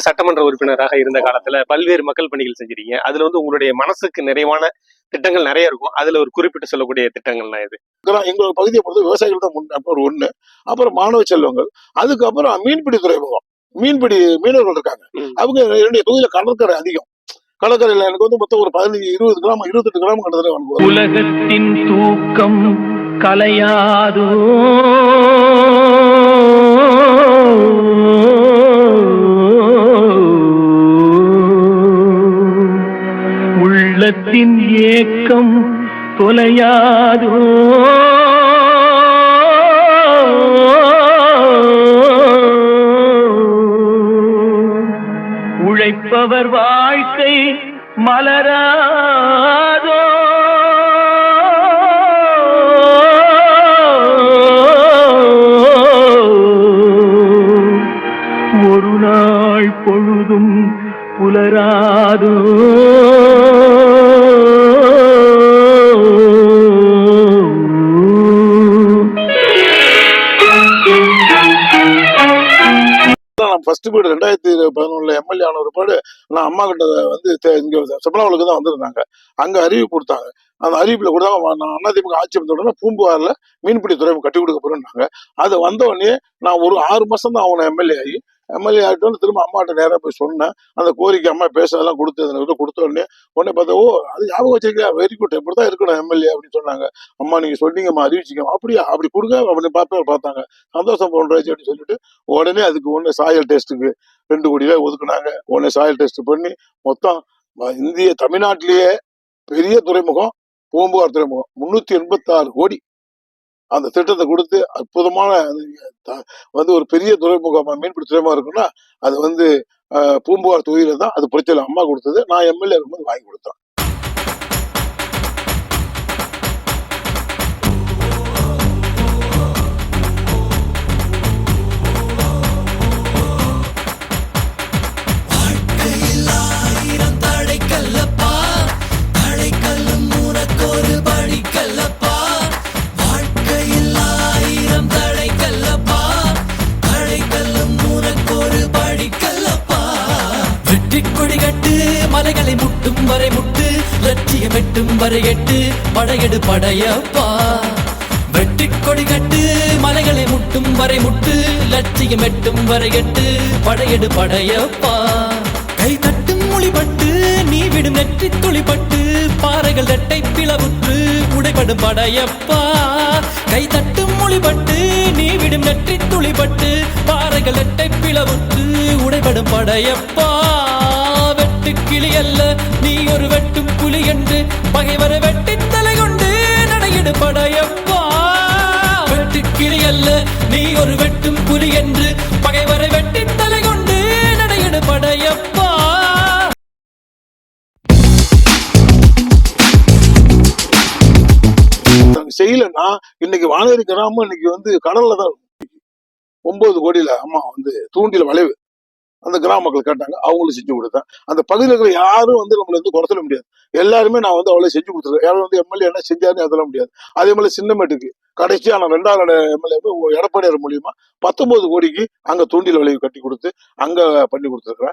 சட்டமன்ற உறுப்பினராக இருந்த காலத்துல பல்வேறு மக்கள் பணிகள் செஞ்சிருக்கீங்க. அதுல வந்து உங்களுடைய மனசுக்கு நிறைவான திட்டங்கள் நிறைய இருக்கும். அதுல ஒரு குறிப்பிட்டு சொல்லக்கூடிய திட்டங்கள்லாம் இது. எங்களோட பகுதியை பொறுத்த விவசாயிகள் தான் ஒரு ஒண்ணு. அப்புறம் மாணவ செல்வங்கள், அதுக்கப்புறம் மீன்பிடி துறைமுகம். மீனவர்கள் இருக்காங்க. அவங்க என்னுடைய தொகுதியில கடற்கரை அதிகம். கடற்கரையில எனக்கு வந்து மொத்தம் ஒரு 15-20 கிராம் 28 கிராம் கிட்டத்தட்ட. உலகத்தின் தூக்கம் கலையாதோ உள்ளத்தின் ஏக்கம் தொலையாதோ உழைப்பவர் வாழ்க்கை மலராதோ ஒரு நாள் பொழுதும் புலராதோ ஃபர்ஸ்ட் பீரியட் 2011 எம்எல்ஏ ஆன ஒரு பாடு நான் அம்மா கிட்ட வந்து இங்க செப்பனாவளுக்கு தான் வந்திருந்தாங்க. அங்க அறிவிப்பு கொடுத்தாங்க. அந்த அறிவிப்புல கொடுத்தாங்க நான் அதிமுக ஆட்சி வந்த உடனே பூம்புகார்ல மீன்பிடி துறைமுகம் கட்டி கொடுக்க போறேன்னாங்க. அது வந்த உடனே நான் ஒரு 6 மாசம் தான் அவனை எம்எல்ஏ ஆகிட்டு வந்து திரும்ப அம்மாட்ட நேராக போய் சொன்னேன். அந்த கோரிக்கை அம்மா பேசுறதெல்லாம் கொடுத்த உடனே பார்த்தா அது ஞாபகம் வச்சிருக்கா, வெரி குட், இப்படிதான் இருக்கணும் எம்எல்ஏ அப்படின்னு சொன்னாங்க. அம்மா நீங்க சொன்னீங்கம்மா, அறிவிச்சிங்க, அப்படியா, அப்படி கொடுங்க அப்படின்னு பார்த்தாங்க. சந்தோஷம் போன்றாச்சு அப்படின்னு சொல்லிட்டு உடனே அதுக்கு ஒண்ணு சாயல் டெஸ்ட்டுக்கு 2 கோடி ரூபாய் ஒதுக்குனாங்க. உடனே சாயல் டெஸ்ட் பண்ணி மொத்தம் தமிழ்நாட்டிலேயே பெரிய துறைமுகம் பூம்புகார் துறைமுகம் 386 கோடி அந்த திட்டத்தை கொடுத்து அற்புதமான வந்து ஒரு பெரிய துறைமுகம் மீன்பிடி துறைமுகம் இருக்குன்னா அது வந்து பூம்புகார் தொகுதியில தான். அது புரட்சியில் அம்மா கொடுத்தது. நான் எம்எல்ஏ இருக்கும்போது வாங்கி கொடுத்தேன். மலைகளை முட்டும் வரை முட்டு, லட்சியம் வெட்டும் வரை எட்டு, படையெடு படையப்பா. வெட்டி கொடி கட்டு, மலைகளை முட்டும் வரை முட்டு, லட்சியம் வெட்டும் வரை எட்டு, படையெடு படையப்பா. கை தட்டும் மொழிபட்டு நீ விடும் நெற்றி துளிப்பட்டு, பாறைகள் ரெட்டை பிளவுற்று உடைபடும் படையப்பா. கை தட்டும் மொழிபட்டு நீ விடும் நெற்றி துளிப்பட்டு, பாறைகள் ரெட்டை பிளவுற்று உடைபடும் படையப்பா. கிளி அல்ல நீ ஒரு வெட்டும் புலி என்று பகைவரை வெட்டி தலை கொண்டு நடையிடு படையப்பா. வெட்டு கிளி அல்ல நீ ஒரு வெட்டும் புலி என்று பகைவரை வெட்டி தலை கொண்டு நடையிடு படையப்பா. செய்யலன்னா இன்னைக்கு வானேரி கிராமம் இன்னைக்கு வந்து கடல்ல தான் 9 கோடியில அம்மா வந்து தூண்டில வளைவு அந்த கிராம மக்கள் கேட்டாங்க, அவங்களும் செஞ்சு கொடுத்தேன். அந்த பகுதியில் இருக்கிற யாரும் வந்து நம்மள வந்து குறை சொல்ல முடியாது. எல்லாருமே நான் வந்து அவளை செஞ்சு கொடுத்துருக்கேன். யாரும் வந்து எம்எல்ஏ என்ன செஞ்சாருன்னு அதெல்லாம் முடியாது. அதே மாதிரி சின்னமேட்டுக்கு கடைசியா நான் 2வது எம்எல்ஏ எடப்பாடியார் மூலியமா 19 கோடிக்கு அங்க தூண்டில் விளைவு கட்டி கொடுத்து அங்க பண்ணி கொடுத்துருக்கிறேன்.